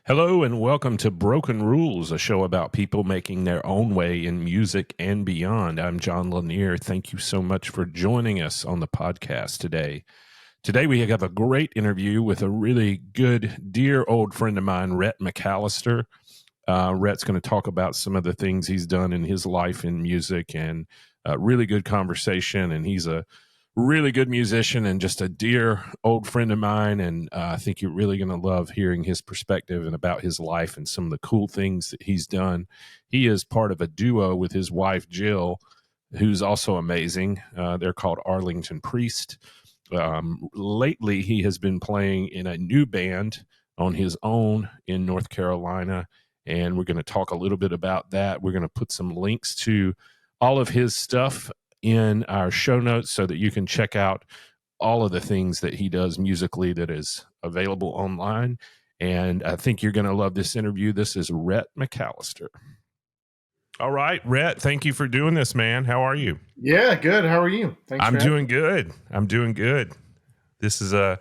Hello and welcome to Broken Rules, a show about people making their own way in music and beyond. I'm John Lanier. Thank you so much for joining us on the podcast today. Today we have a great interview with a really good, dear old friend of mine, Rhett McAllister. Rhett's going to talk about some of the things he's done in his life in music, and a really good conversation. And he's a really good musician and just a dear old friend of mine. And I think you're really going to love hearing his perspective and about his life and some of the cool things that he's done. He is part of a duo with his wife, Jill, who's also amazing. They're called Arlington Priest. Lately, he has been playing in a new band on his own in North Carolina. And we're going to talk a little bit about that. We're going to put some links to all of his stuff in our show notes so that you can check out all of the things that he does musically that is available online. And I think you're going to love this interview. This is Rhett McAllister. All right, Rhett, thank you for doing this, man. How are you? Yeah, good. How are you? Thanks. I'm doing good. This is a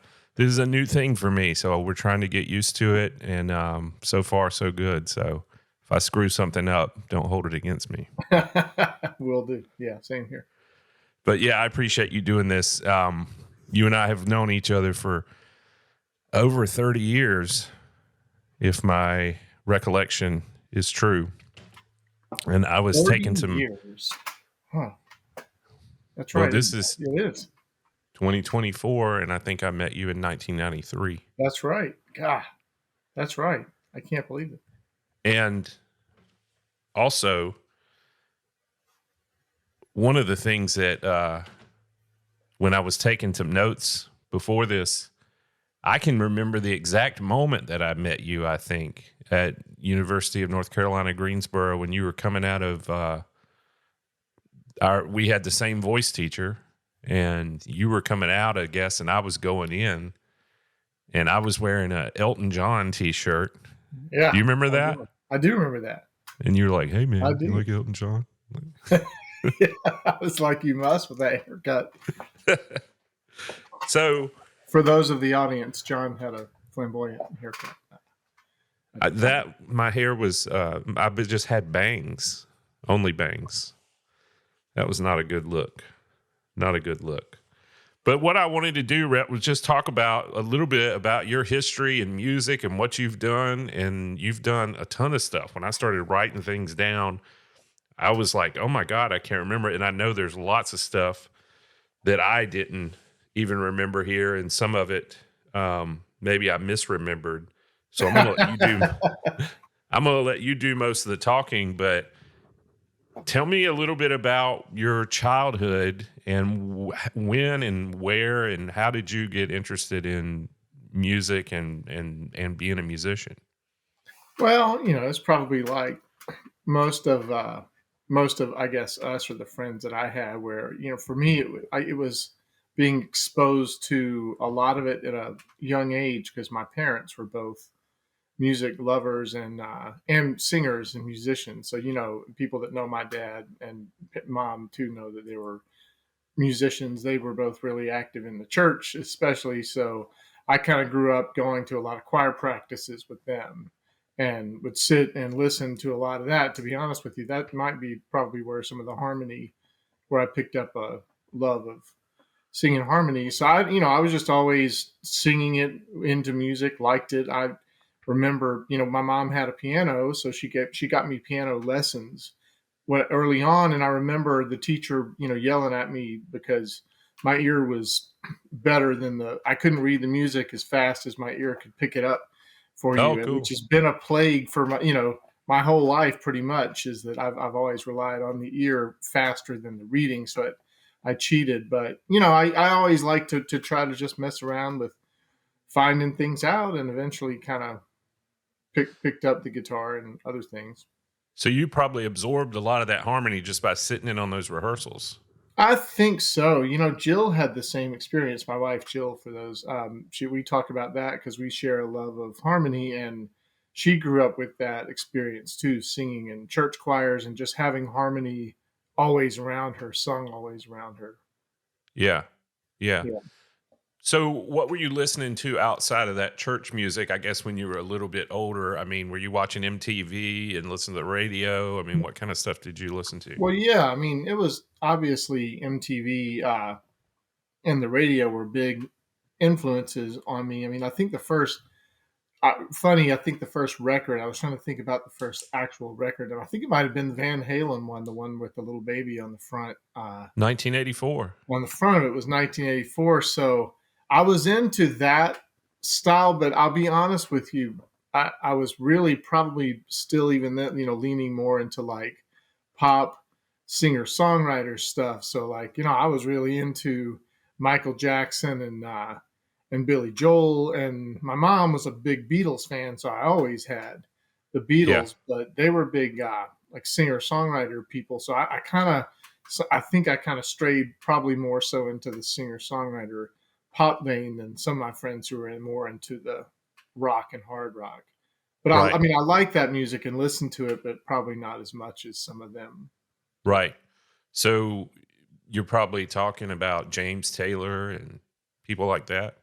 new thing for me, so we're trying to get used to it, and so far so good. So if I screw something up, don't hold it against me. Will do. Yeah, same here. But yeah, I appreciate you doing this. You and I have known each other for over 30 years, if my recollection is true. And I was taking some years. Huh. That's right. Well, it is 2024, and I think I met you in 1993. That's right. God, that's right. I can't believe it. And also, one of the things that when I was taking some notes before this, I can remember the exact moment that I met you, I think, at University of North Carolina, Greensboro, when you were coming out of we had the same voice teacher, and you were coming out, I guess, and I was going in, and I was wearing a Elton John t-shirt. Yeah. Do you remember that? I do remember that. And you were like, hey, man, you like Elton John? Yeah, I was like, you must with that haircut. So, for those of the audience, John had a flamboyant haircut. My hair was, I just had bangs, only bangs. That was not a good look. Not a good look. But what I wanted to do, Rhett, was just talk about a little bit about your history in music and what you've done. And you've done a ton of stuff. When I started writing things down, I was like, oh my God, I can't remember. And I know there's lots of stuff that I didn't even remember here. And some of it, maybe I misremembered. So I'm going to let you do most of the talking, but tell me a little bit about your childhood and when and where and how did you get interested in music and being a musician? Well, it's probably like most of I guess us or the friends that I had, where for me it was being exposed to a lot of it at a young age because my parents were both music lovers and singers and musicians. So people that know my dad and mom too know that they were musicians. They were both really active in the church, especially. So I kind of grew up going to a lot of choir practices with them and would sit and listen to a lot of that. To be honest with you, that might be probably where some of the harmony, where I picked up a love of singing harmony. So I was just always singing it, into music, liked it. I remember, my mom had a piano, so she got me piano lessons early on. And I remember the teacher, yelling at me because my ear was better than I couldn't read the music as fast as my ear could pick it up for you. Oh, cool. Which has been a plague for my whole life pretty much, is that I've always relied on the ear faster than the reading. So I cheated, but I always like to try to just mess around with finding things out, and eventually kind of picked up the guitar and other things. So you probably absorbed a lot of that harmony just by sitting in on those rehearsals. I think so. Jill had the same experience. My wife, Jill, for those, we talk about that because we share a love of harmony, and she grew up with that experience too, singing in church choirs and just having harmony always around her, sung always around her. Yeah. So, what were you listening to outside of that church music? I guess when you were a little bit older. I mean, were you watching MTV and listening to the radio? I mean, what kind of stuff did you listen to? Well, yeah, I mean, it was obviously MTV and the radio were big influences on me. I mean, I think the first funny, I think the first record, I was trying to think about the first actual record, and I think it might have been the Van Halen one, the one with the little baby on the front. 1984. On the front of it was 1984. So I was into that style, but I'll be honest with you, I was really probably still even then, leaning more into like pop singer songwriter stuff. So like, I was really into Michael Jackson and Billy Joel, and my mom was a big Beatles fan, so I always had the Yeah. Beatles, but they were big like singer songwriter people. So I kind of, so I think I kind of strayed probably more so into the singer songwriter pop vein than some of my friends who were more into the rock and hard rock. But I Right. mean, I like that music and listen to it, but probably not as much as some of them. Right. So, you're probably talking about James Taylor and people like that.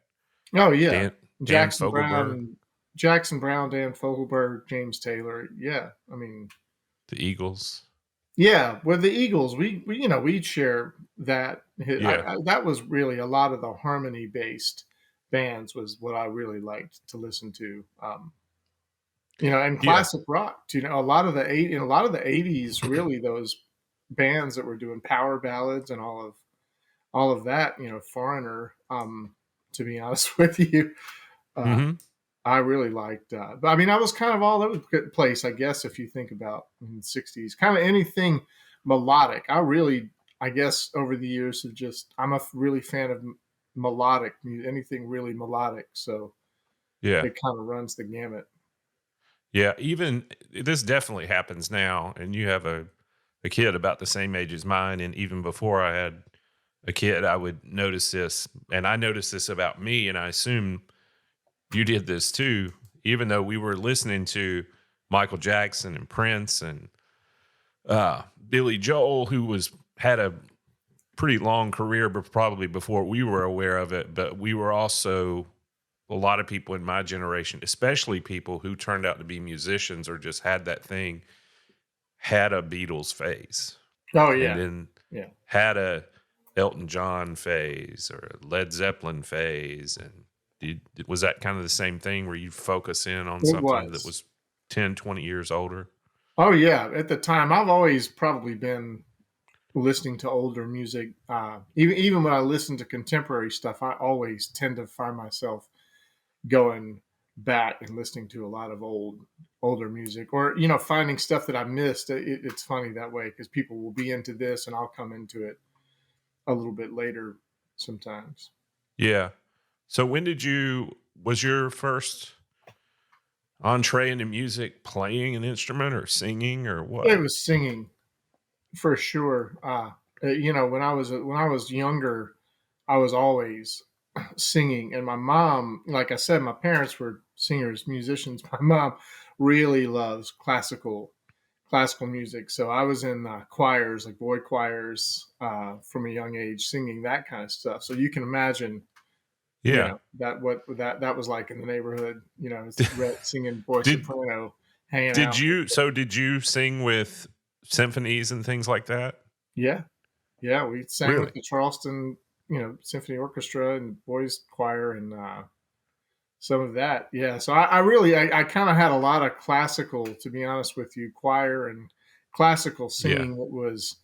Oh yeah, Dan Jackson Brown Fogelberg, and Jackson Brown, Dan Fogelberg, James Taylor. Yeah, I mean, the Eagles. yeah, with the Eagles, we we'd share that. Yeah. That was really a lot of the harmony based bands was what I really liked to listen to. And Yeah. classic rock. A lot of the in a lot of the '80s, really those bands that were doing power ballads and all of that. Foreigner. To be honest with you, uh, Mhm. I really liked. But I mean, I was kind of all over the place, I guess, if you think about in the '60s, kind of anything melodic. I guess, over the years have I'm a really fan of melodic music, anything really melodic. So Yeah. it kind of runs the gamut. Yeah, even this definitely happens now, and you have a kid about the same age as mine, and even before I had a kid, I would notice this, and I noticed this about me, and I assume you did this too, even though we were listening to Michael Jackson and Prince and Billy Joel, who was had a pretty long career, but probably before we were aware of it. But we were also a lot of people in my generation, especially people who turned out to be musicians or just had that thing, had a Beatles phase, Oh and yeah, then yeah, had a Elton John phase or a Led Zeppelin phase. And was that kind of the same thing where you focus in on it something that was. was 10, 20 years older? Oh yeah, at the time, I've always probably been listening to older music. Even when I listen to contemporary stuff, I always tend to find myself going back and listening to a lot of older music, or finding stuff that I missed. It's funny that way because people will be into this, and I'll come into it a little bit later sometimes. Yeah. So was your first entree into music playing an instrument or singing or It what? was singing for sure. When I was younger, I was always singing, and my mom, like I said, my parents were singers, musicians. My mom really loves classical music, so I was in choirs, like boy choirs, from a young age, singing that kind of stuff. So you can imagine, Yeah. that what that was like in the neighborhood. It's Rhett singing boy Did soprano, hanging did out. you sing with symphonies and things like that? Yeah, yeah, we sang with Really? the Charleston, symphony orchestra and boys choir, and some of that. Yeah, so I really, I kind of had a lot of classical, to be honest with you, choir and classical Yeah. singing that was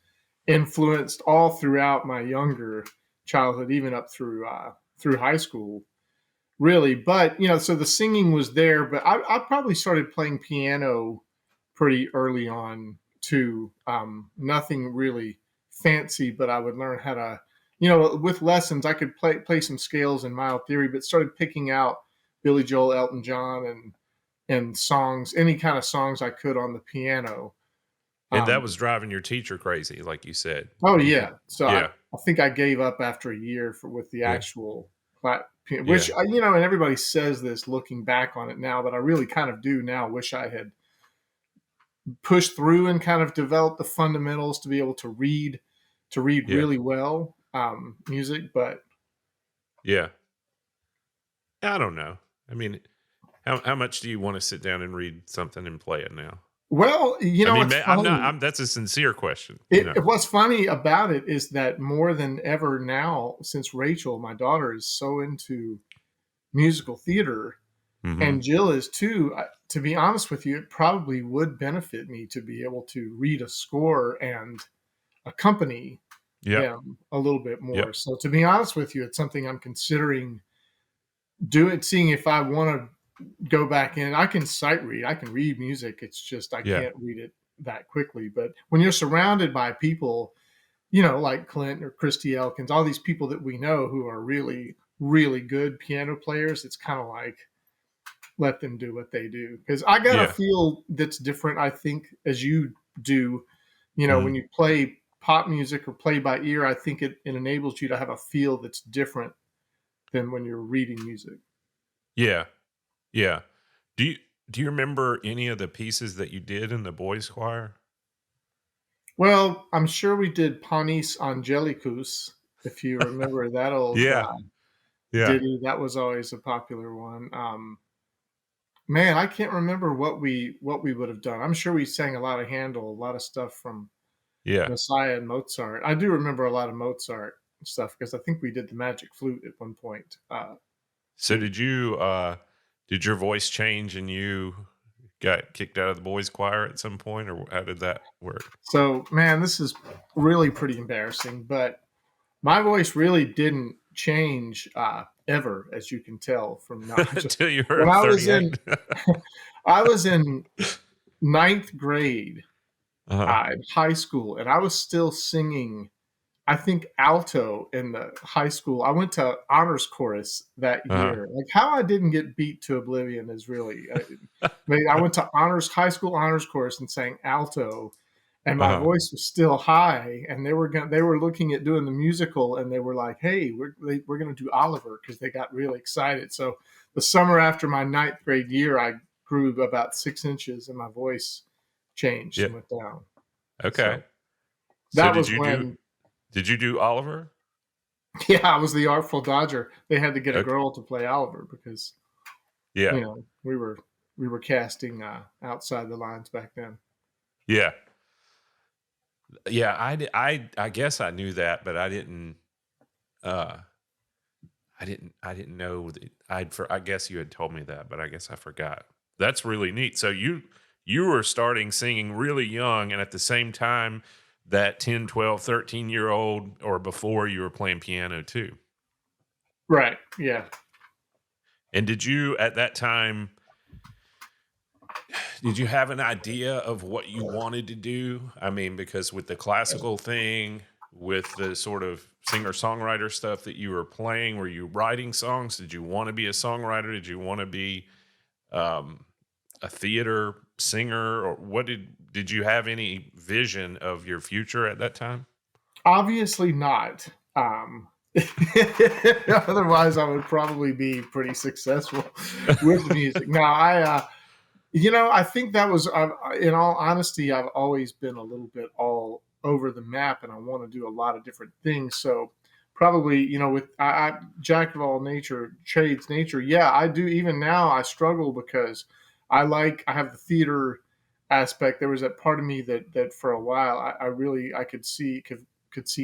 influenced all throughout my younger childhood, even up through high school, really. But so the singing was there, but I probably started playing piano pretty early on too. Nothing really fancy, but I would learn how to, with lessons, I could play some scales and mild theory, but started picking out Billy Joel, Elton John, and songs, any kind of songs I could on the piano. And that Um, was driving your teacher crazy, like you said. oh You could yeah, so Yeah. I think I gave up after a year with the Yeah. actual which Yeah. and everybody says this looking back on it now, but I really kind of do now wish I had pushed through and kind of developed the fundamentals to be able to read Yeah. really well music. But Yeah. I don't know. I mean, how much do you want to sit down and read something and play it now? Well, I mean, it's I'm not. funny. That's a sincere question. You know. What's funny about it is that more than ever now, since Rachel, my daughter, is so into musical theater, Mm-hmm. and Jill is too. To be honest with you, it probably would benefit me to be able to read a score and accompany Yep. them a little bit more. Yep. So, to be honest with you, it's something I'm considering doing, seeing if I want to go back in. I can sight read, I can read music. It's just I Yeah. can't read it that quickly. But when you're surrounded by people, like Clint or Christy Elkins, all these people that we know who are really, really good piano players, it's kind of like let them do what they do. Because I got a Yeah. feel that's different, I think, as you do. Mm-hmm. When you play pop music or play by ear, I think it enables you to have a feel that's different than when you're reading music. Yeah. Yeah. Do you do you remember any of the pieces that you did in the boys' choir? Well, I'm sure we did Panis Angelicus, if you remember that old Yeah. Yeah. ditty. That was always a popular one. Man, I can't remember what we would have done. I'm sure we sang a lot of Handel, a lot of stuff from Yeah. Messiah and Mozart. I do remember a lot of Mozart stuff because I think we did the Magic Flute at one point So too. did your voice change and you got kicked out of the boys' choir at some point, or how did that work? So, man, this is really pretty embarrassing, but my voice really didn't change ever, as you can tell from now. Until you When were 38? I was in ninth grade Uh-huh. in high school, and I was still singing, I think, alto in the high school. I went to honors chorus that Uh-huh. year. Like how I didn't get beat to oblivion is really. I went to high school honors chorus and sang alto, and my Uh-huh. voice was still high. And they were looking at doing the musical, and they were like, "Hey, we're going to do Oliver," because they got really excited. So the summer after my ninth grade year, I grew about 6 inches, and my voice changed Yeah. and went down. Okay. So So that was when, did you do Oliver? yeah, I was the Artful Dodger. They had to get a Okay. girl to play Oliver because Yeah. we were casting outside the lines back then. Yeah. Yeah, I guess I knew that, but uh I didn't know that I guess you had told me that, but I guess I forgot. That's really neat. So you were starting singing really young, and at the same time that 10, 12, 13-year old or before, you were playing piano too. Right. Yeah. And did you at that time did you have an idea of what you wanted to do? I mean, because with the classical thing, with the sort of singer-songwriter stuff that you were playing, were you writing songs? Did you want to be a songwriter? Did you want to be um, a theater singer, or what did you have any vision of your future at that time? Obviously not. Otherwise, I would probably be pretty successful with music. No, I think that was, in all honesty, I've always been a little bit all over the map, and I want to do a lot of different things. So probably, with jack of all nature, trades nature. Yeah, I do. Even now, I struggle because I have the theater aspect. There was that part of me that for a while I really I could see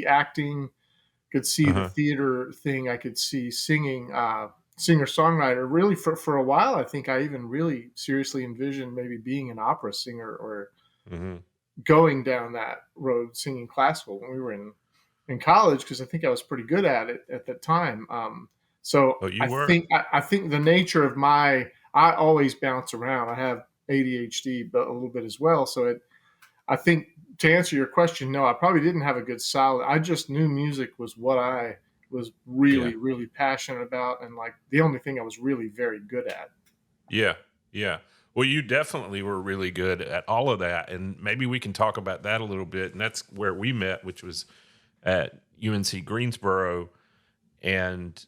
acting, could see the Uh-huh. theater thing. I could see singing, singer songwriter. Really, for a while, I think I even really seriously envisioned maybe being an opera singer or Hmm. going down that road, singing classical when we were in college, because I think I was pretty good at it at that time. So Oh, you I were. think I think the nature of I always bounce around. I have ADHD, but a little bit as well. So I think, to answer your question, no, I probably didn't have a good solid. I just knew music was what I was Yeah. really, really passionate about, and like the only thing I was really very good at. Yeah. Yeah. Well, you definitely were really good at all of that. And maybe we can talk about that a little bit. And that's where we met, which was at UNC Greensboro. And,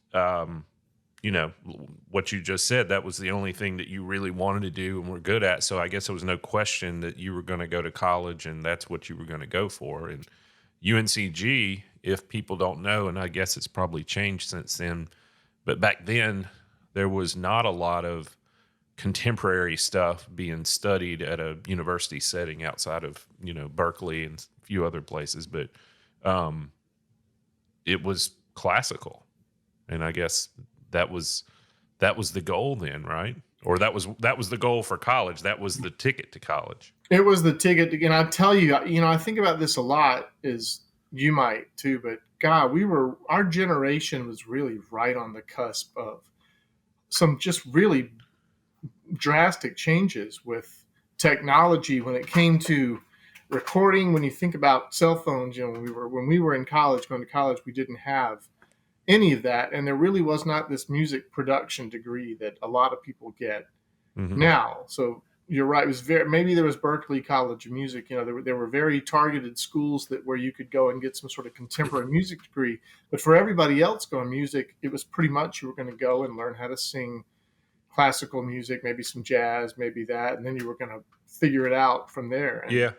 what you just said, that was the only thing that you really wanted to do and were good at. So I guess there was no question that you were going to go to college and that's what you were going to go for. And UNCG, if people don't know, and I guess it's probably changed since then, but back then there was not a lot of contemporary stuff being studied at a university setting outside of, Berkeley and a few other places, but um, it was classical. And I guess that was the goal then, right? Or that was the goal for college. That was the ticket to college. It was the ticket. And I tell you, I think about this a lot, is you might too, but God, our generation was really right on the cusp of some just really drastic changes with technology when it came to recording. When you think about cell phones, when we were in college, going to college, we didn't have any of that, and there really was not this music production degree that a lot of people get now. So you're right. It was maybe there was Berkeley College of Music. There were very targeted schools where you could go and get some sort of contemporary music degree. But for everybody else going music, it was pretty much you were going to go and learn how to sing classical music, maybe some jazz, maybe that, and then you were going to figure it out from there. And Yeah.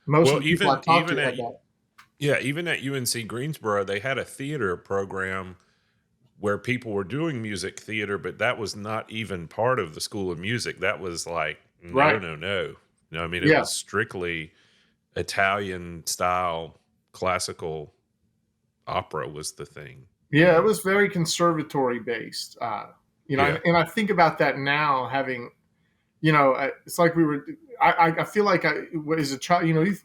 most Well, of the people I talked to had that. Yeah, even at UNC Greensboro, they had a theater program where people were doing music theater, but that was not even part of the School of Music. That was like, no, Right. no. I mean, it Yeah. was strictly Italian style classical opera was the thing. Yeah, it was very conservatory based. Yeah. And I think about that now, having, it's like we were. I feel like as a child, you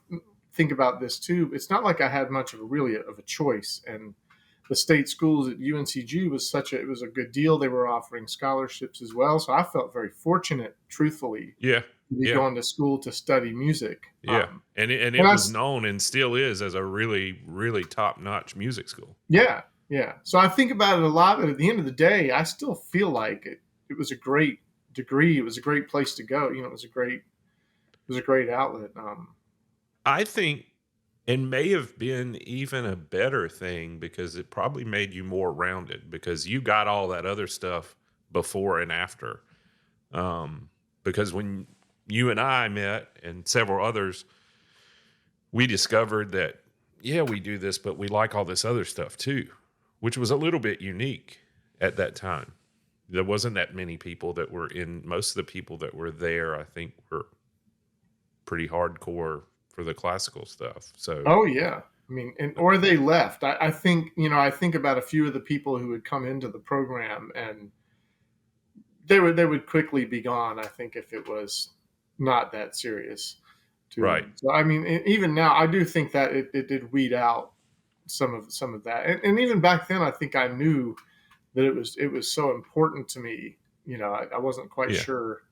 think about this too. It's not like I had much of a choice, and the state schools at UNCG it was a good deal. They were offering scholarships as well, so I felt very fortunate, truthfully, Yeah. to be going to school to study music. Yeah. And it was known and still is as a really, really top-notch music school. Yeah. Yeah. So I think about it a lot, but at the end of the day, I still feel like it was a great degree. It was a great place to go. It was a great outlet. I think it may have been even a better thing because it probably made you more rounded because you got all that other stuff before and after. Because when you and I met and several others, we discovered that, yeah, we do this, but we like all this other stuff too, which was a little bit unique at that time. There wasn't that many people that were most of the people that were there, I think, were pretty hardcore for the classical stuff. So, oh yeah, I mean, or they left. I think I think about a few of the people who would come into the program, and they would quickly be gone. I think if it was not that serious to right. them. So I mean, even now, I do think that it did weed out some of that, and even back then, I think I knew that it was so important to me. I wasn't quite sure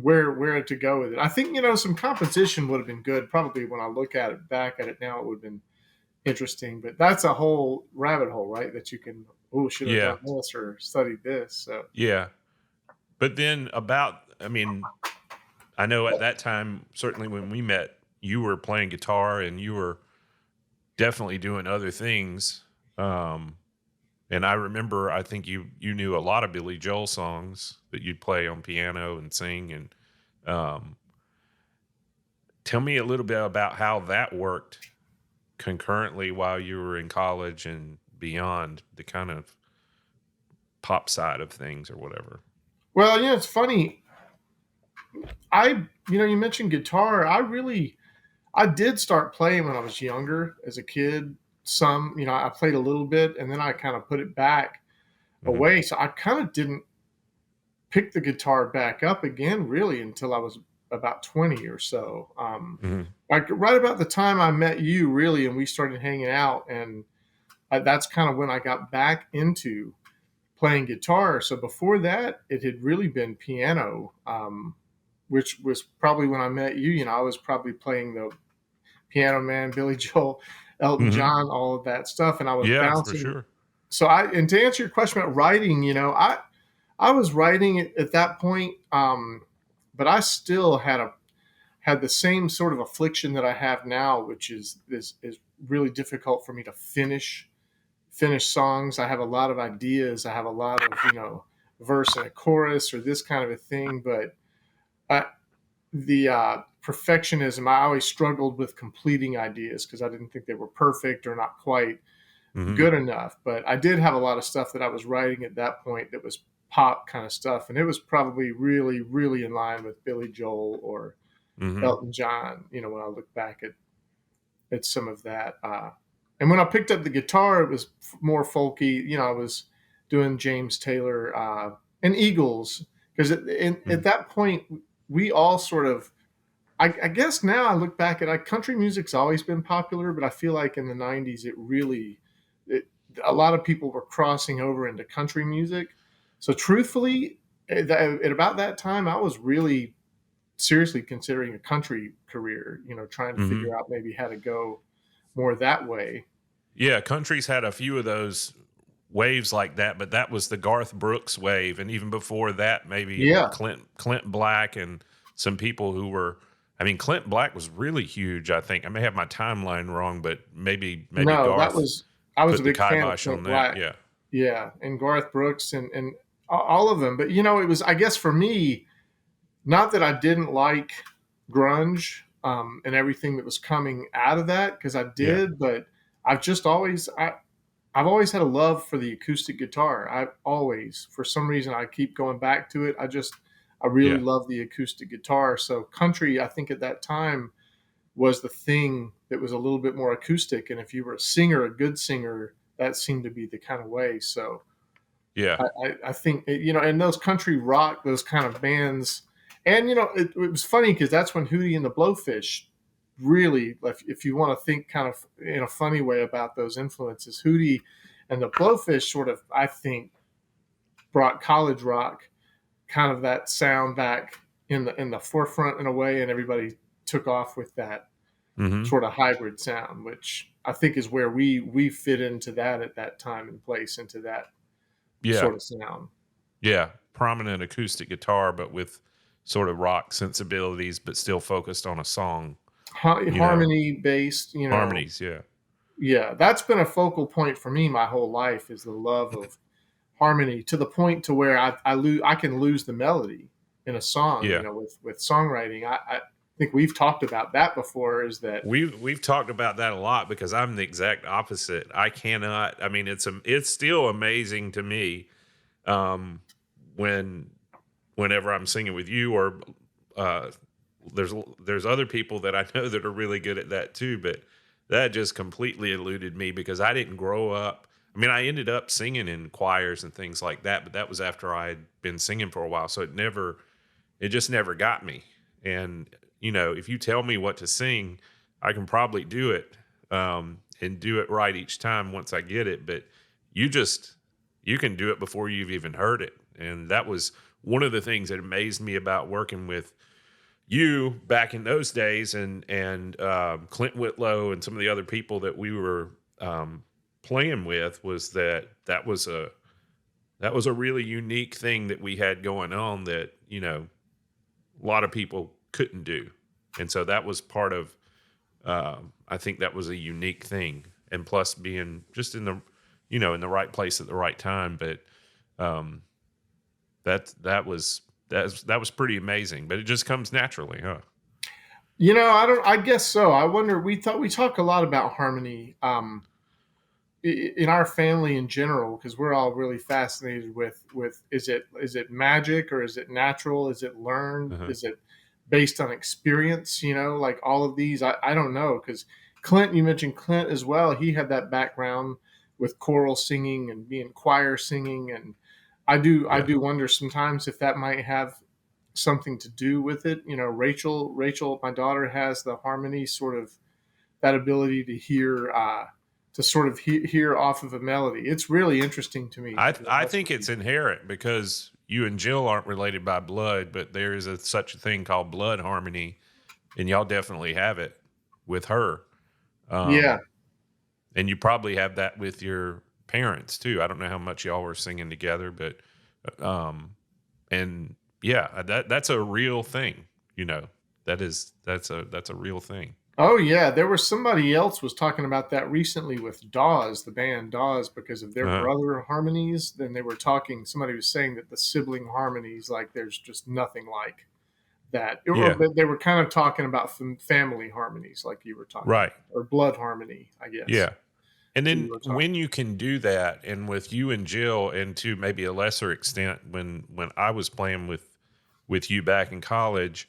where to go with it. I think some competition would have been good. Probably when I look back at it now, it would have been interesting. But that's a whole rabbit hole, right? That you can should have done this or studied this. So yeah, but then I mean, I know at that time, certainly when we met, you were playing guitar and you were definitely doing other things. And I remember, I think you knew a lot of Billy Joel songs that you'd play on piano and sing. And tell me a little bit about how that worked concurrently while you were in college and beyond, the kind of pop side of things or whatever. Well, it's funny. You mentioned guitar. I did start playing when I was younger as a kid. I played a little bit and then I kind of put it back away. So I kind of didn't pick the guitar back up again really until I was about 20 or so. Like right about the time I met you really, and we started hanging out, and that's kind of when I got back into playing guitar. So before that, it had really been piano, which was probably when I met you. I was probably playing the Piano Man, Billy Joel, Elton John, all of that stuff, and I was bouncing. For sure. So and to answer your question about writing, I was writing at that point, but I still had the same sort of affliction that I have now, which is really difficult for me to finish songs. I have a lot of ideas. I have a lot of verse and a chorus or this kind of a thing, but the perfectionism, I always struggled with completing ideas because I didn't think they were perfect or not quite Hmm. good enough. But I did have a lot of stuff that I was writing at that point that was pop kind of stuff, and it was probably really, really in line with Billy Joel or Hmm. Elton John. When I look back at some of that, and when I picked up the guitar, it was more folky. I was doing James Taylor and Eagles because at that point we all sort of. I guess now I look back at country music's always been popular, but I feel like in the '90s a lot of people were crossing over into country music. So truthfully, at about that time, I was really seriously considering a country career. Trying to Hmm. figure out maybe how to go more that way. Yeah, country's had a few of those waves like that, but that was the Garth Brooks wave, and even before that, maybe Yeah. Clint Black and some people who were. I mean, Clint Black was really huge. I think I may have my timeline wrong, but maybe No, Garth I was put a the big fan of kibosh on Clint that. Black. Yeah, Yeah, and Garth Brooks and all of them. But it was, I guess, for me, not that I didn't like grunge and everything that was coming out of that, because I yeah, did, but I've just always I've always had a love for the acoustic guitar. I've always, for some reason, I keep going back to it. I really yeah, love the acoustic guitar. So country, I think at that time was the thing that was a little bit more acoustic. And if you were a singer, a good singer, that seemed to be the kind of way. So yeah. I think, and those country rock, those kind of bands. And, it was funny because that's when Hootie and the Blowfish really, if you want to think kind of in a funny way about those influences, Hootie and the Blowfish sort of, I think, brought college rock kind of that sound back in the forefront in a way, and everybody took off with that Hmm. sort of hybrid sound, which I think is where we fit into that at that time and place, into that Yeah, sort of sound. yeah. Prominent acoustic guitar, but with sort of rock sensibilities, but still focused on a song. You know, Harmony based, harmonies. Yeah, yeah, that's been a focal point for me my whole life, is the love of harmony, to the point to where I can lose the melody in a song, yeah. with songwriting. I think we've talked about that before, is that We've talked about that a lot because I'm the exact opposite. I cannot. I mean, it's still amazing to me um, when whenever I'm singing with you or uh, there's other people that I know that are really good at that too. But that just completely eluded me because I didn't grow up. I mean, I ended up singing in choirs and things like that, but that was after I had been singing for a while. So it just never got me. And if you tell me what to sing, I can probably do it and do it right each time once I get it. But you just you can do it before you've even heard it, and that was one of the things that amazed me about working with you back in those days, and Clint Whitlow and some of the other people that we were playing with was that was a really unique thing that we had going on that a lot of people couldn't do. And so that was part of, I think that was a unique thing. And plus being just in the right place at the right time. But um, that was pretty amazing, but it just comes naturally, huh? I guess so. I wonder, we talk a lot about harmony in our family in general, because we're all really fascinated with is it magic, or is it natural, is it learned, Uh-huh. is it based on experience, like all of these. I don't know, because you mentioned Clint as well. He had that background with choral singing and being choir singing, and I Yeah. do wonder sometimes if that might have something to do with it. Rachel, my daughter, has the harmony, sort of that ability to hear, to sort of hear off of a melody. It's really interesting to me, I to be I honest think with you. it's inherent because you and Jill aren't related by blood, but there is such a thing called blood harmony, and y'all definitely have it with her. Yeah. Um, and you probably have that with your parents too. I don't know how much y'all were singing together, but um, and yeah, that's a real thing. That's a real thing. Oh yeah, there was somebody else was talking about that recently with Dawes, the band Dawes, because of their Uh-huh. brother harmonies. Then they were talking. Somebody was saying that the sibling harmonies, like, there's just nothing like that. Or Yeah. but they were kind of talking about family harmonies, like you were talking Right. about, or blood harmony, I guess. Yeah. And we then were talking. when you can do that, and with you and Jill, and to maybe a lesser extent, when I was playing with you back in college,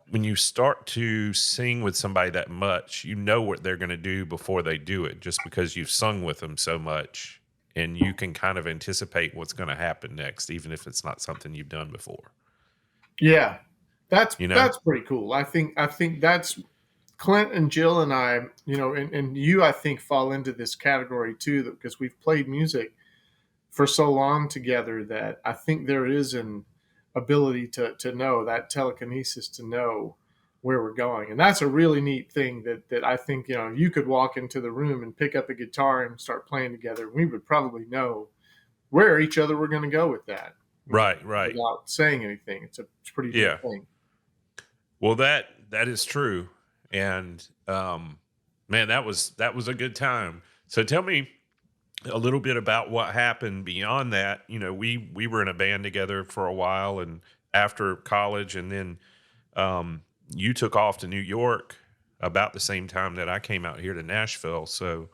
when you start to sing with somebody that much, you know what they're going to do before they do it, just because you've sung with them so much, and you can kind of anticipate what's going to happen next, even if it's not something you've done before. Yeah, You know? that's pretty cool. I think that's Clint and Jill and I, and you, I think, fall into this category too, because we've played music for so long together that I think there is an ability to know that telekinesis, to know where we're going. And that's a really neat thing that I think, you could walk into the room and pick up a guitar and start playing together. We would probably know where each other were going to go with that, Right, right. without saying anything. It's a pretty neat Yeah. thing. Well, that is true, and man, that was a good time. So tell me a little bit about what happened beyond that. We were in a band together for a while, and after college, and then you took off to New York about the same time that I came out here to Nashville. So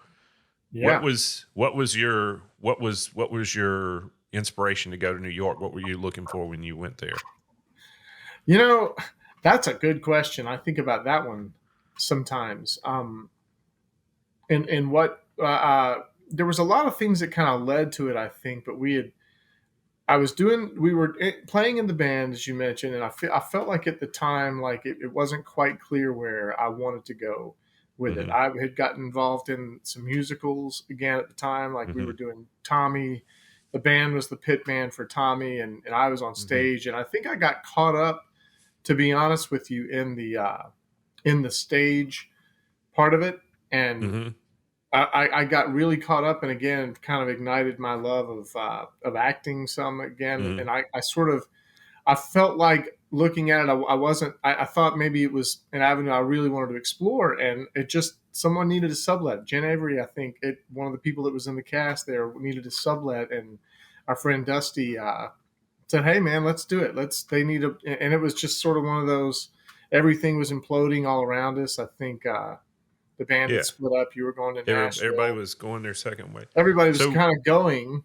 what Yeah. was your inspiration to go to New York? What were you looking for when you went there? You know, that's a good question. I think about that one sometimes. And what there was a lot of things that kind of led to it, I think. But we were playing in the band, as you mentioned, and I felt like at the time, like it wasn't quite clear where I wanted to go with it. Hmm. I had gotten involved in some musicals again at the time, like we Hmm. were doing Tommy. The band was the pit band for Tommy, and I was on Hmm. stage, and I think I got caught up, to be honest with you, in the stage part of it, and Hmm. I got really caught up, and again, kind of ignited my love of acting some again, Hmm. and I felt like, looking at it, I wasn't. I thought maybe it was an avenue I really wanted to explore, and it just, someone needed a sublet. Jen Avery, I think, one of the people that was in the cast there, needed a sublet, and our friend Dusty said, "Hey, man, let's do it. They need a," and it was just sort of one of those. Everything was imploding all around us. I think the band had Yeah. split up. You were going to Everybody Nashville. was going their second way. Everybody was So, kind of going.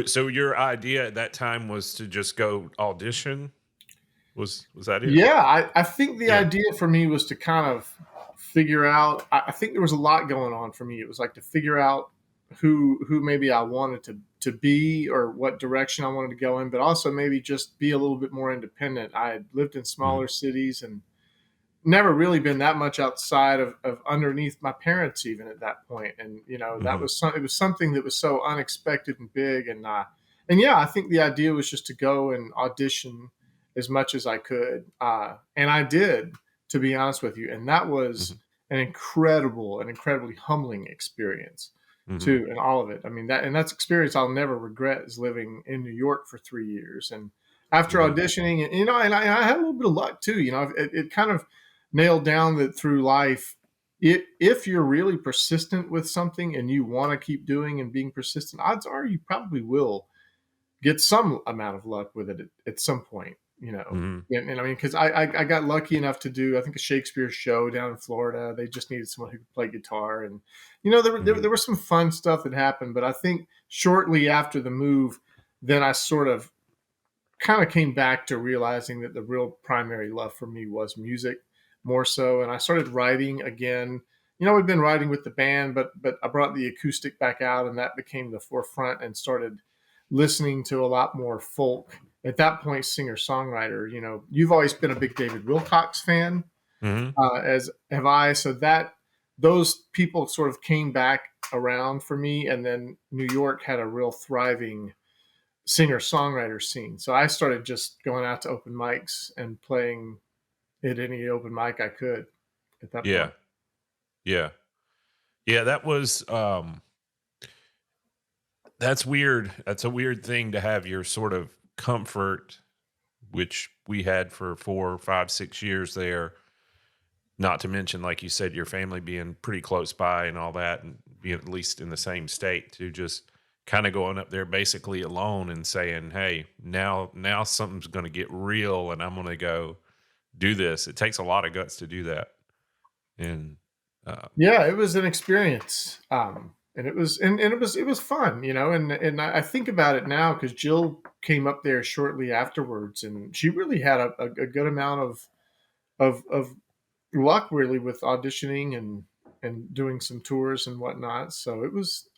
so your idea at that time was to just go audition? Was that it? Yeah, I think the Yeah. idea for me was to kind of figure out. I think there was a lot going on for me. It was like to figure out who maybe I wanted to be, or what direction I wanted to go in, but also maybe just be a little bit more independent. I had lived in Hmm. smaller cities and never really been that much outside of underneath my parents, even at that point. And that Hmm. was it was something that was so unexpected and big. And yeah, I think the idea was just to go and audition as much as I could, and I did, to be honest with you. And that was Hmm. an incredibly humbling experience Hmm. too, and all of it. I mean, that's experience I'll never regret, is living in New York for 3 years. And after Hmm. auditioning, and I had a little bit of luck too. It kind of nailed down that through life, if you're really persistent with something and you want to keep doing and being persistent, odds are you probably will get some amount of luck with it at some point. Hmm. And I mean, because I got lucky enough to do, I think, a Shakespeare show down in Florida. They just needed someone who could play guitar, and Hmm. there was some fun stuff that happened. But I think shortly after the move, then I sort of kind of came back to realizing that the real primary love for me was music, more so. And I started writing again. We've been writing with the band, but I brought the acoustic back out, and that became the forefront, and started listening to a lot more folk. At that point, singer songwriter. You've always been a big David Wilcox fan, Hmm. as have I. So that those people sort of came back around for me, and then New York had a real thriving singer songwriter scene. So I started just going out to open mics and playing at any open mic I could at that Yeah. point. Yeah. Yeah. That's weird. That's a weird thing to have your sort of comfort, which we had for 4, 5, 6 years there. Not to mention, like you said, your family being pretty close by and all that, and being at least in the same state, to just kind of going up there basically alone and saying, "Hey, now something's going to get real, and I'm going to go do this." It takes a lot of guts to do that, and Yeah, it was an experience. And it was fun, and I think about it now because Jill came up there shortly afterwards, and she really had a good amount of luck really with auditioning and doing some tours and whatnot. So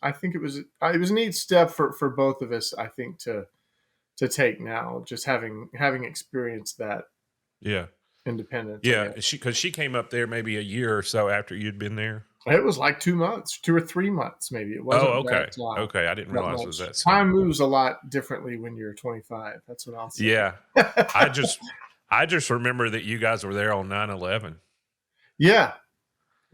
I think it was a neat step for both of us, I think, to take now, just having experienced that Yeah. independence, I Yeah. guess. Because she came up there maybe a year or so after you'd been there. It was like 2 months, 2 or 3 months, maybe. It Oh, wasn't okay. that Okay. I didn't that realize it was much. that soon. Time moves a lot differently when you're 25. That's what I'll say. Yeah. I just I just remember that you guys were there on 9/11. Yeah,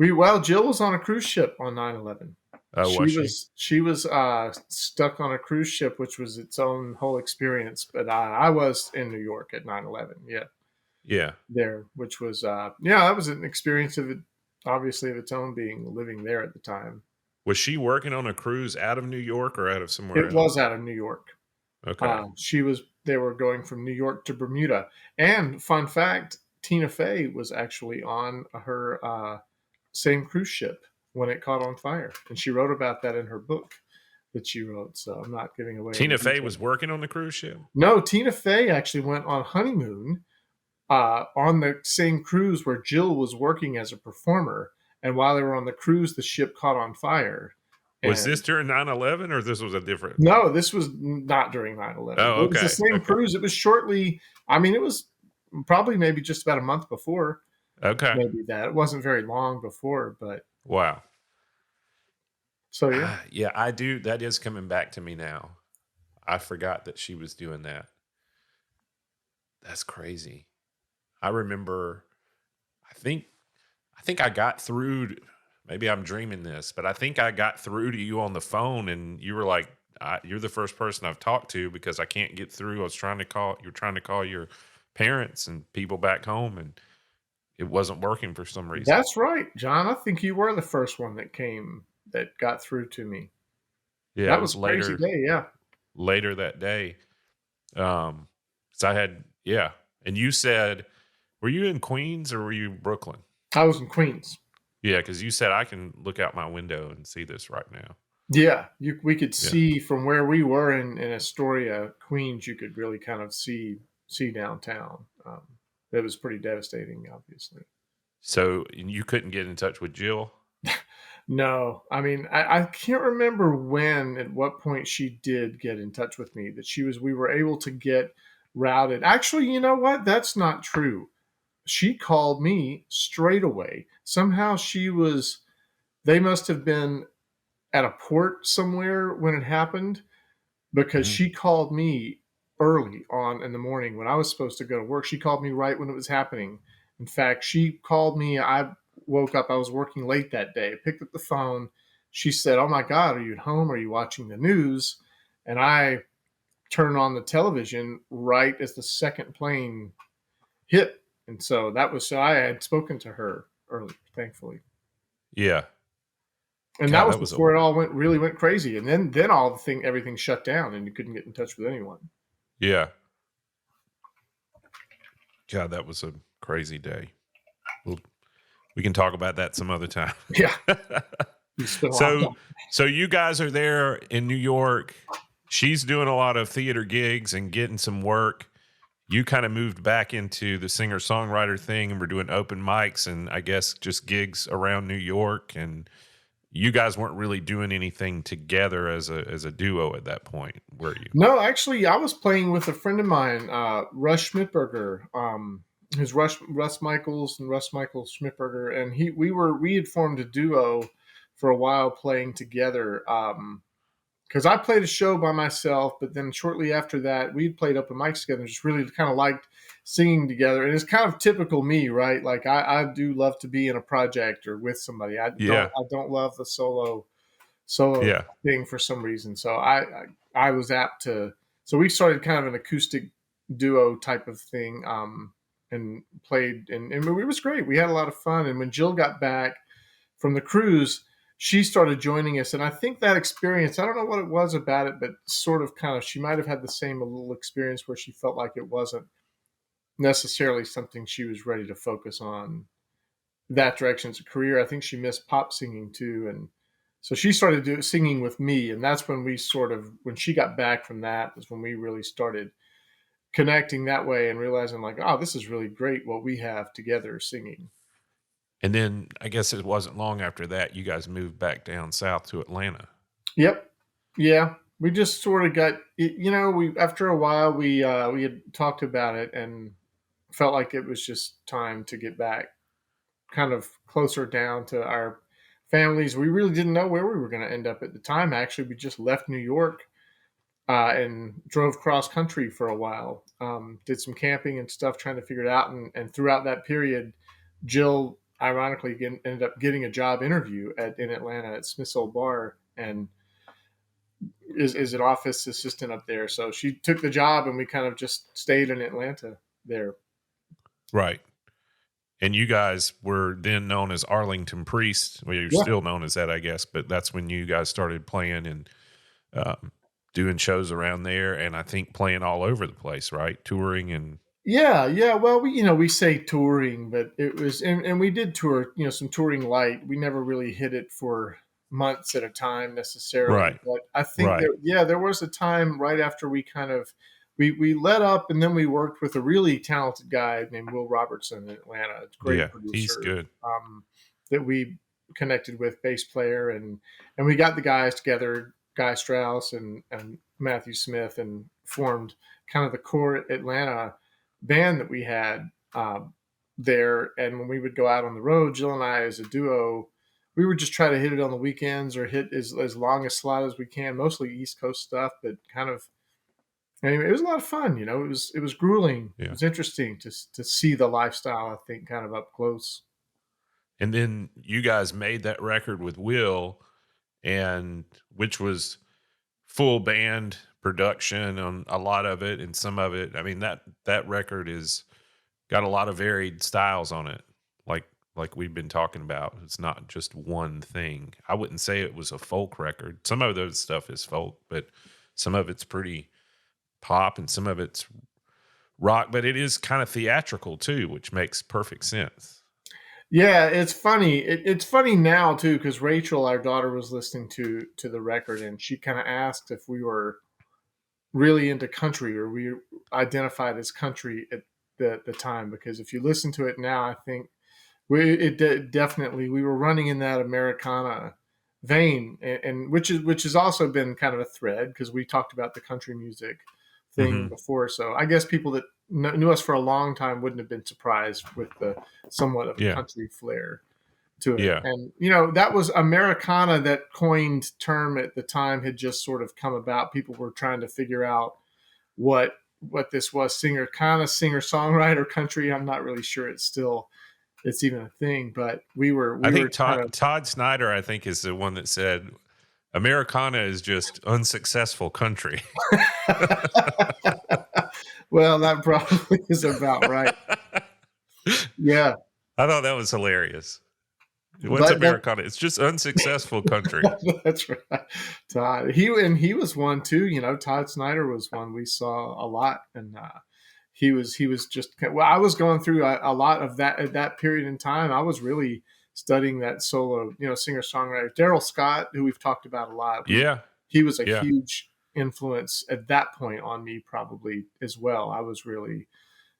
Jill was on a cruise ship on 9/11. Oh, She was she? was she was stuck on a cruise ship, which was its own whole experience. But I was in New York at 9/11. Yeah, Yeah. there, which was that was an experience of it, obviously of its own, being living there at the time. Was she working on a cruise out of New York or out of somewhere It was else? out of New York. Okay. They were going from New York to Bermuda. And fun fact, Tina Fey was actually on her same cruise ship when it caught on fire, and she wrote about that in her book that she wrote. So I'm not giving away any Tina Fey details. was working on the cruise ship? No, Tina Fey actually went on honeymoon on the same cruise where Jill was working as a performer. And while they were on the cruise, the ship caught on fire. Was this And during 9/11 or this was a different? no, this was not during 9/11. Oh, It was the okay. same Okay. cruise. It was shortly, I mean, it was probably maybe just about a month before, Okay. maybe that. It wasn't very long before, but Wow. so yeah. Yeah, I do. That is coming back to me now. I forgot that she was doing that. That's crazy. I remember. I think. I think I got through. Maybe I'm dreaming this, but I think I got through to you on the phone, and you were like, "You're the first person I've talked to because I can't get through." I was trying to call. You're trying to call your parents and people back home, and it wasn't working for some reason. That's right, John. I think you were the first one that got through to me. Yeah, That it was was a crazy later day, yeah. later that day. So I had and you said, were you in Queens or were you Brooklyn? I was in Queens. Yeah, because you said I can look out my window and see this right now. Yeah, we could Yeah, see from where we were in Astoria, Queens. You could really kind of see downtown. It was pretty devastating, obviously. so you couldn't get in touch with Jill. No, I mean, I can't remember at what point she did get in touch with me. We were able to get routed. Actually, you know what? That's not true. She called me straight away. Somehow they must have been at a port somewhere when it happened, because Hmm. she called me early on in the morning when I was supposed to go to work. She called me right when it was happening. In fact, she called me. I woke up. I was working late that day. I picked up the phone. She said, "Oh my God, are you at home? Are you watching the news?" And I turned on the television right as the second plane hit. And so I had spoken to her early, thankfully. Yeah, And that God, was that was a before it all went crazy. And then everything shut down and you couldn't get in touch with anyone. yeah, God, that was a crazy day. Well, we can talk about that some other time. Yeah. You spent a lot of so, time. so you guys are there in New York. She's doing a lot of theater gigs and getting some work. You kind of moved back into the singer songwriter thing and we're doing open mics and I guess just gigs around New York. And you guys weren't really doing anything together as a duo at that point, were you? No, actually, I was playing with a friend of mine, Russ Schmidberger, who's Russ Michaels and Russ Michaels Schmidberger, and we had formed a duo for a while playing together. Because I played a show by myself, but then shortly after that, we played open mics together and just really kind of liked singing together. And it's kind of typical me, right? Like I do love to be in a project or with somebody. Yeah. I don't love the solo Yeah. thing for some reason. So I was apt to. So we started kind of an acoustic duo type of thing, and played, and it was great. We had a lot of fun. And when Jill got back from the cruise, she started joining us, and I think that experience. I don't know what it was about it, but sort of kind of she might have had the same little experience where she felt like it wasn't necessarily something she was ready to focus on that direction as a career. I think she missed pop singing too, and so she started singing with me, and that's when when she got back from that, is when we really started connecting that way and realizing like, oh, this is really great what we have together singing. And then I guess it wasn't long after that you guys moved back down south to Atlanta. Yep. Yeah. We just sort of got, we after a while we had talked about it and felt like it was just time to get back kind of closer down to our families. We really didn't know where we were going to end up at the time. Actually, we just left New York and drove cross country for a while. Did some camping and stuff, trying to figure it out. And throughout that period, Jill ironically ended up getting a job interview in Atlanta at Smith's Old Bar, and is an office assistant up there. So she took the job, and we kind of just stayed in Atlanta there. Right. And you guys were then known as Arlington Priest. Well, you're Yeah. still known as that, I guess, but that's when you guys started playing and doing shows around there, and I think playing all over the place, right? Touring and Yeah. Well, we say touring, but it was, and we did tour, some touring light. We never really hit it for months at a time necessarily. right, But I think right, there was a time right after we kind of we let up, and then we worked with a really talented guy named Will Robertson in Atlanta. It's a great yeah, he's producer good. that we connected with, bass player, and we got the guys together, Guy Strauss and Matthew Smith, and formed kind of the core Atlanta band that we had there. And when we would go out on the road, Jill and I as a duo, we would just try to hit it on the weekends or hit as long a slot as we can, mostly East Coast stuff, but kind of anyway, it was a lot of fun. It was grueling. It Yeah. was interesting to see the lifestyle, I think, kind of up close. And then you guys made that record with Will, and which was full band production on a lot of it, and some of it. I mean that record is got a lot of varied styles on it, like we've been talking about. It's not just one thing. I wouldn't say it was a folk record. Some of those stuff is folk, but some of it's pretty pop, and some of it's rock. But it is kind of theatrical too, which makes perfect sense. Yeah, it's funny. It's funny now too because Rachel, our daughter, was listening to the record, and she kind of asked if we were really into country or we identified as country at the time. Because if you listen to it now, I think definitely we were running in that Americana vein, and which has also been kind of a thread because we talked about the country music thing Hmm. before. So I guess people that knew us for a long time wouldn't have been surprised with the somewhat of a Yeah, country flair to it. yeah, And that was Americana, that coined term at the time had just sort of come about. People were trying to figure out what this was, singer songwriter country. I'm not really sure it's even a thing, but we were I we were think kind of Todd Snyder, I think, is the one that said Americana is just unsuccessful country. well, that probably is about right. Yeah, I thought that was hilarious. What's but that Americana? It's just unsuccessful country. that's right. Todd, he was one too. Todd Snyder was one we saw a lot, and he was just well. I was going through a lot of that at that period in time. I was really studying that solo, singer songwriter Daryl Scott, who we've talked about a lot. Yeah, He was a yeah, huge influence at that point on me, probably as well. I was really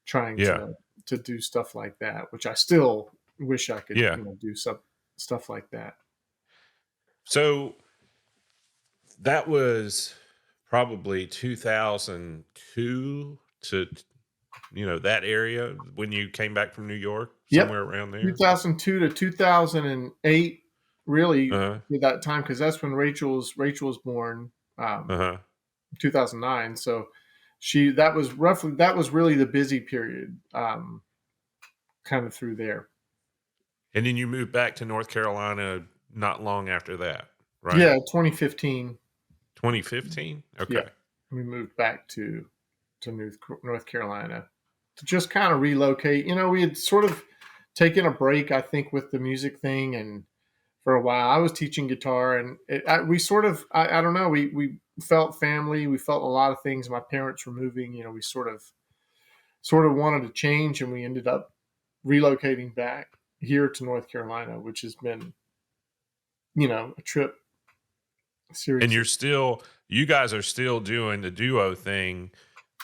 trying yeah, to do stuff like that, which I still wish I could, yeah. do some stuff like that. So that was probably 2002 to that area when you came back from New York, Yep, somewhere around there. 2002 to 2008, really, Uh-huh. at that time, because that's when Rachel was born, Uh-huh. 2009. So that was really the busy period, kind of through there. And then you moved back to North Carolina not long after that, right? Yeah, 2015. 2015? Yeah, Okay. we moved back to North Carolina to just kind of relocate. We had sort of taken a break, I think, with the music thing, and for a while I was teaching guitar, and we sort of, I don't know, we felt family, we felt a lot of things. My parents were moving, we sort of wanted to change, and we ended up relocating back. here to North Carolina, which has been, a trip And series. you guys are still doing the duo thing,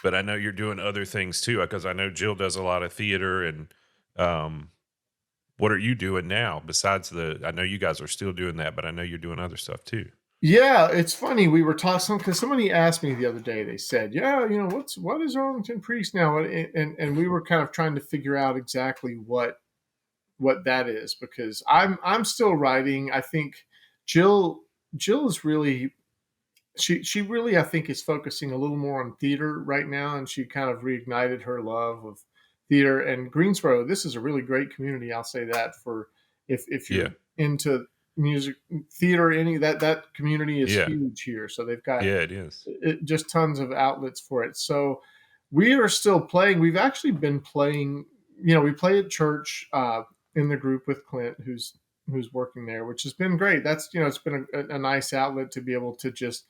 but I know you're doing other things too, because I know Jill does a lot of theater and, um, what are you doing now besides I know you guys are still doing that, but I know you're doing other stuff too. Yeah, it's funny. We were talking because somebody asked me the other day. They said, "Yeah, what is Arlington Priest now?" And we were kind of trying to figure out exactly what that is, because I'm still writing. I think Jill Jill is really she really, I think, is focusing a little more on theater right now, and she kind of reignited her love of theater. And Greensboro, this is a really great community. I'll say that, for if Yeah. you're into music, theater, any that community is Yeah. huge here. So they've got Yeah, it is. just tons of outlets for it. So we are still playing. We've actually been playing. We play at church in the group with Clint, who's working there, which has been great. That's it's been a nice outlet to be able to just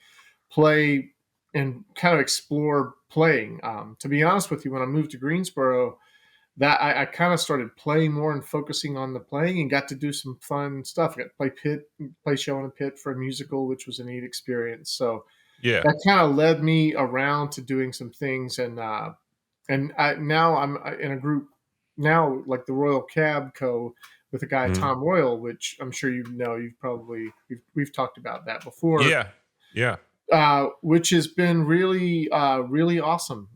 play and kind of explore playing. To be honest with you, when I moved to Greensboro, that I kind of started playing more and focusing on the playing, and got to do some fun stuff. I got to play show in a pit for a musical, which was a neat experience. So Yeah. that kind of led me around to doing some things, now I'm in a group now, like the Royal Cab Co. with a guy Mhm. Tom Royal, which I'm sure we've talked about that before, Yeah. Yeah. which has been really really awesome,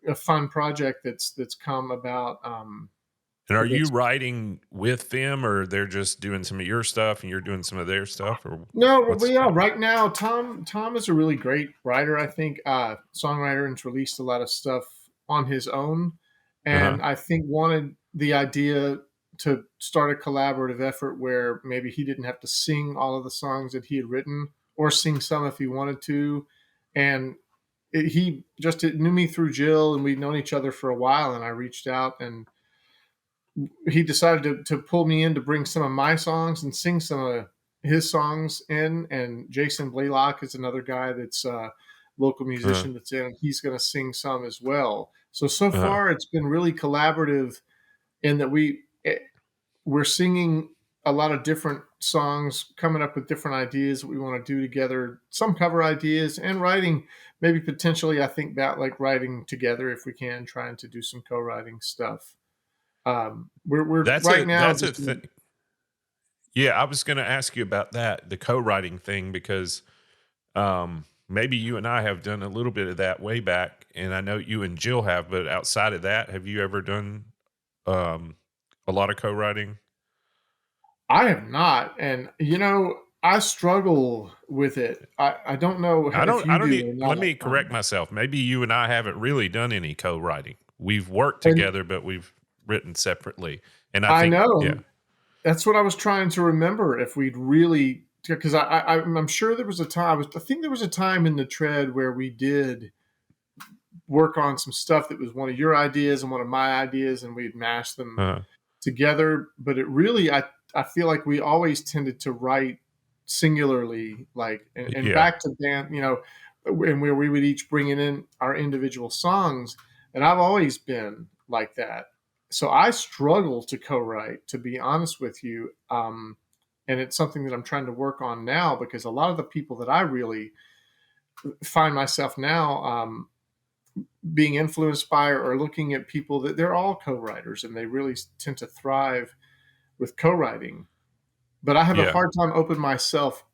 a fun project that's come about. And are you That's writing with them, or they're just doing some of your stuff and you're doing some of their stuff, or No, but what's yeah, happening? right now Tom is a really great writer. I think songwriter, and has released a lot of stuff on his own, Uh-huh. and I think wanted the idea to start a collaborative effort where maybe he didn't have to sing all of the songs that he had written, or sing some if he wanted to. And he just knew me through Jill, and we'd known each other for a while, and I reached out, and he decided to pull me in to bring some of my songs and sing some of his songs in. And Jason Blaylock is another guy that's a local Uh-huh. musician that's in, and he's going to sing some as well. So Uh-huh. far it's been really collaborative, in that we're singing a lot of different songs, coming up with different ideas that we want to do together, some cover ideas, and writing, maybe potentially, I think about like writing together if we can, trying to do some co-writing stuff. We're right now That's a just thing. Yeah, I was going to ask you about that, the co-writing thing, because maybe you and I have done a little bit of that way back, and I know you and Jill have, but outside of that, have you ever done um, a lot of co-writing? I have not, and I struggle with it. I don't know if I you don't do need, or let not. me correct myself. Maybe you and I haven't really done any co-writing. We've worked And together, but we've written separately. And I I think, know, yeah, and that's what I was trying to remember, if we'd really, because I'm sure there was a time. I think there was a time in the tread where we did work on some stuff that was one of your ideas and one of my ideas, and we'd mash them uh, together. But it really, I feel like we always tended to write singularly, like, and yeah, back to band, and where we would each bring in our individual songs. And I've always been like that. So I struggle to co-write, to be honest with you. And it's something that I'm trying to work on now, because a lot of the people that I really find myself now being influenced by, or looking at people, that they're all co-writers, and they really tend to thrive with co-writing. But I have a yeah, hard time opening myself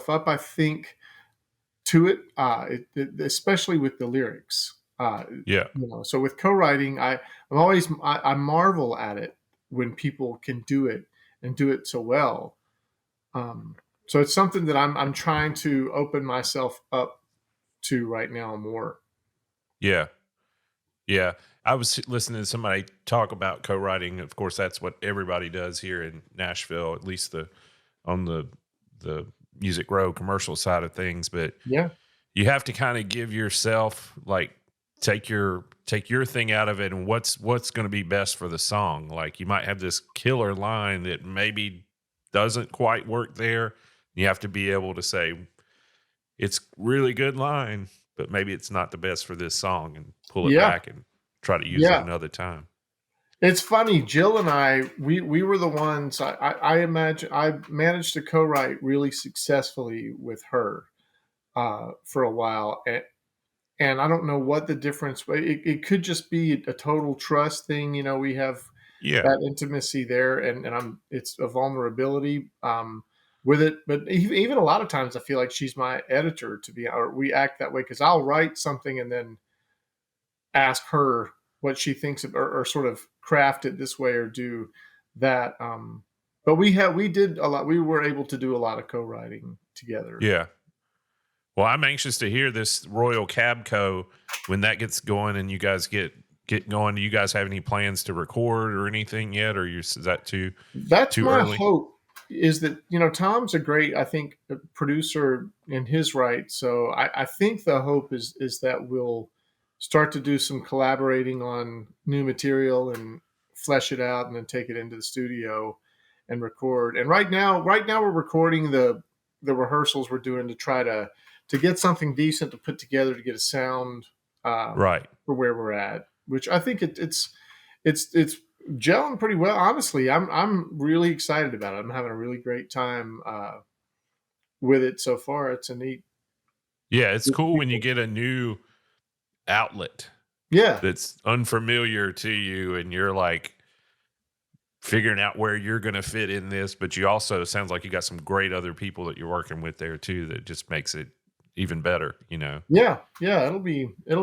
up, I think, to it, especially with the lyrics. yeah, So with co-writing, I marvel at it when people can do it, and do it so well. Um, so it's something that I'm trying to open myself up to right now more. yeah. Yeah, I was listening to somebody talk about co-writing. Of course, that's what everybody does here in Nashville, at least on the Music Row commercial side of things. But Yeah, you have to kind of give yourself, like, take your thing out of it, and what's going to be best for the song. Like, you might have this killer line that maybe doesn't quite work there. You have to be able to say it's really good line, but maybe it's not the best for this song, and pull it yeah, back and try to use it yeah. another time. It's funny, Jill and I, we were the ones. I imagine I managed to co-write really successfully with her for a while, and I don't know what the difference. It could just be a total trust thing. You know, we have Yeah. that intimacy there, and it's a vulnerability with it. But even a lot of times, I feel like she's my editor to be, or we act that way because I'll write something and then ask her what she thinks of, or sort of craft it this way or do that. But we did a lot. We were able to do a lot of co-writing together. Yeah. Well, I'm anxious to hear this Royal Cabco when that gets going and you guys get going. Do you guys have any plans to record or anything yet, or is that That's too my early? hope. Is that, you know, Tom's a great, I think, producer in his right. So I think the hope is that we'll start to do some collaborating on new material and flesh it out, and then take it into the studio and record. And right now we're recording the rehearsals we're doing to try to get something decent to put together to get a sound Right. for where we're at. Which I think it's gelling pretty well. Honestly, I'm really excited about it. I'm having a really great time with it so far. It's a neat Yeah, it's group of cool when you people. get a new outlet Yeah, that's unfamiliar to you and you're like figuring out where you're going to fit in this, but you also sounds like you got some great other people that you're working with there too that just makes it even better, you know. yeah. It'll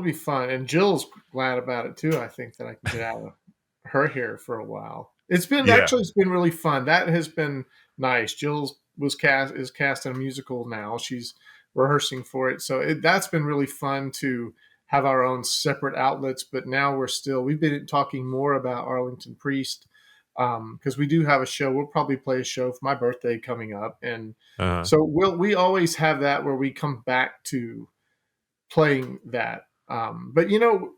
be fun. And Jill's glad about it too. I think that I can get out of her hair for a while. Yeah. It's been really fun. That has been nice. Jill's is cast in a musical now. She's rehearsing for it, so that's been really fun to have our own separate outlets. But now we've been talking more about Arlington Priest because we do have a show. We'll probably play a show for my birthday coming up, and Uh so we always have that where we come back to playing that. But you know,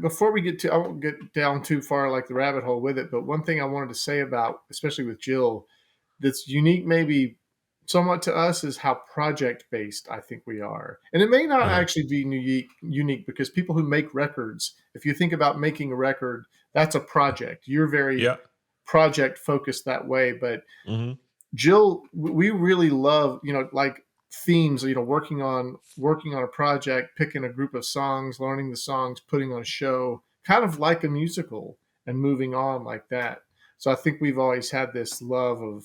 before we get to, I won't get down too far like the rabbit hole with it. But one thing I wanted to say about, especially with Jill, that's unique, maybe somewhat to us, is how project based I think we are. And it may not uh actually be unique because people who make records, if you think about making a record, that's a project. You're very Yeah. project focused that way, but Mhm. Jill, we really love, you know, like themes, you know, working on a project, picking a group of songs, learning the songs, putting on a show, kind of like a musical, and moving on like that. So I think we've always had this love of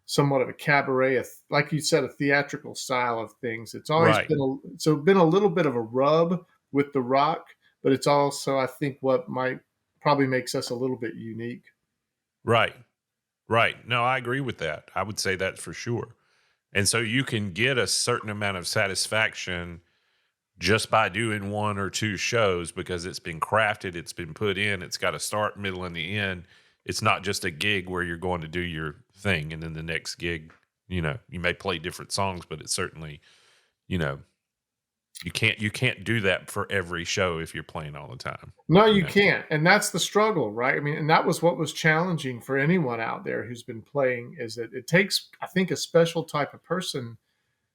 somewhat of a cabaret, like you said, a theatrical style of things. It's always Right. been a little bit of a rub with the rock, but it's also, I think, what might probably makes us a little bit unique. Right. Right. No, I agree with that. I would say that for sure. And so you can get a certain amount of satisfaction just by doing one or two shows because it's been crafted, it's been put in, it's got a start, middle, and the end. It's not just a gig where you're going to do your thing and then the next gig, you know, you may play different songs, but it's certainly, you know, you can't do that for every show if you're playing all the time, No, you you know. can't. And that's the struggle, right? I mean, and that was what was challenging for anyone out there who's been playing, is that it takes, I think, a special type of person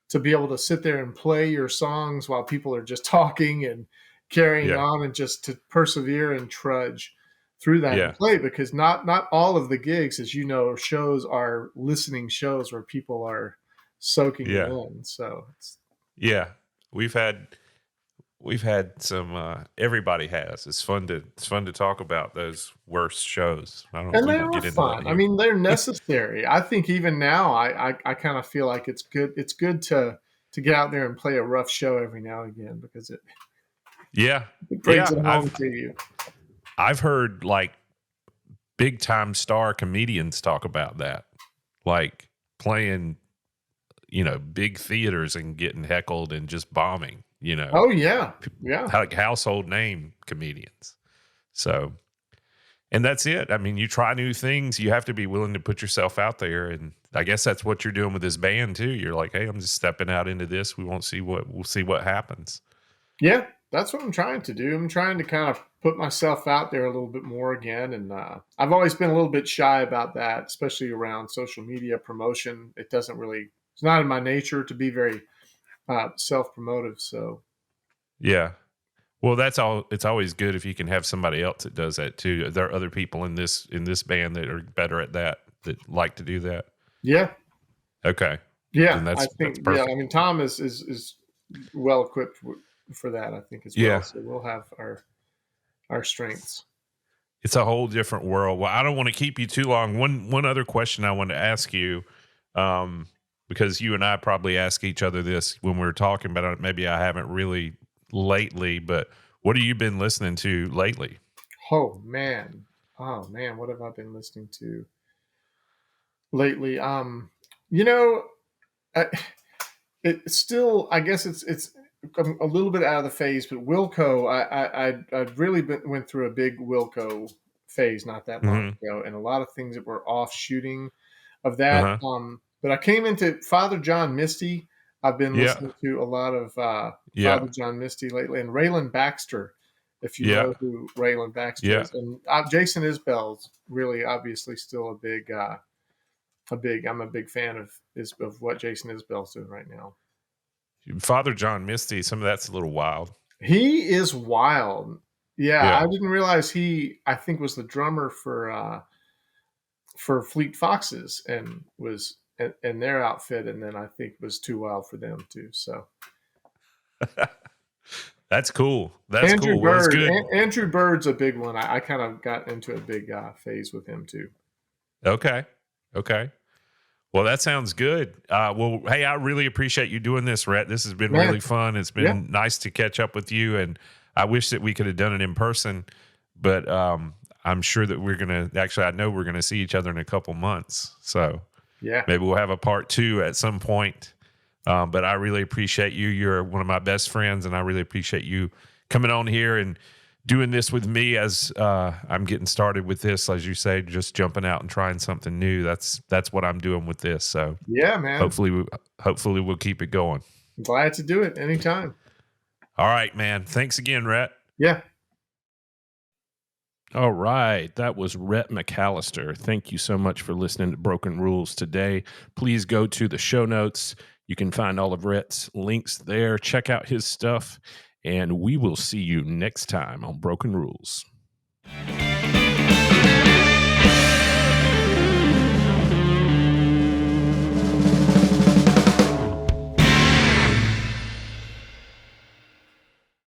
to be able to sit there and play your songs while people are just talking and carrying Yeah. on, and just to persevere and trudge through that and Yeah. play, because not all of the gigs, as you know, shows are listening shows where people are soaking it Yeah. in. So it's, Yeah. We've had We've had some. Everybody has. It's fun to talk about those worst shows. I don't. and We they won't are get into that fun. I here. mean, they're necessary. I think even now, I kind of feel like it's good. It's good to get out there and play a rough show every now and again, because Yeah, it brings yeah. it home I've to you. I've heard like big time star comedians talk about that, like playing, big theaters and getting heckled and just bombing. Oh yeah, yeah, Like household name comedians. So, and that's it. I mean, you try new things. You have to be willing to put yourself out there, and I guess that's what you're doing with this band too. You're like, hey, I'm just stepping out into this. We'll see what happens. yeah. That's what I'm trying to do. I'm trying to kind of put myself out there a little bit more again, and I've always been a little bit shy about that, especially around social media promotion. It doesn't really. It's not in my nature to be very self promotive. So Yeah. Well, that's all. It's always good if you can have somebody else that does that too. There are other people in this band that are better at that like to do that. Yeah, Okay, yeah. then I that's think yeah. I perfect. mean, Tom is well equipped for that. I think as well. Yeah, So we'll have our strengths. it's a whole different world. Well, I don't want to keep you too long. One other question I want to ask you, um, because you and I probably ask each other this when we were talking, but maybe I haven't really lately. But what have you been listening to lately? Oh man, oh man, what have I been listening to lately? You know, I, it's still. I guess it's a little bit out of the phase, but Wilco, I really went through a big Wilco phase not that long Mm-hmm. ago, and a lot of things that were offshooting of Uh that. huh. But I came into Father John Misty. I've been Yeah. listening to a lot of Yeah. Father John Misty lately, and Raylan Baxter. If you Yeah. know who Raylan Baxter Yeah. is, and Jason Isbell's really obviously still a big. I'm a big fan of what Jason Isbell's doing right now. Father John Misty. Some of that's a little wild. He is wild. Yeah, I Yeah. didn't realize he. I think was the drummer for Fleet Foxes and was in their outfit, and then I think was too wild for them too. So That's cool. That's cool. Well, it's good. Andrew Bird's a big one. I kind of got into a big phase with him too. Okay. Okay. Well, that sounds good. Well, hey, I really appreciate you doing this, Rhett. This has been Man, really fun. It's yeah, been nice to catch up with you, and I wish that we could have done it in person, but I'm sure that we're gonna. Actually, I know we're gonna see each other in a couple months, so yeah, maybe we'll have a part two at some point. But I really appreciate you. You're one of my best friends, and I really appreciate you coming on here and doing this with me as I'm getting started with this, as you say, just jumping out and trying something new. That's what I'm doing with this. So yeah, man. hopefully we'll keep it going. Glad to do it anytime. All right, man. Thanks again, Rhett. Yeah. All right. That was Rhett McAllister. Thank you so much for listening to Broken Rules today. Please go to the show notes. You can find all of Rhett's links there. Check out his stuff, and we will see you next time on Broken Rules.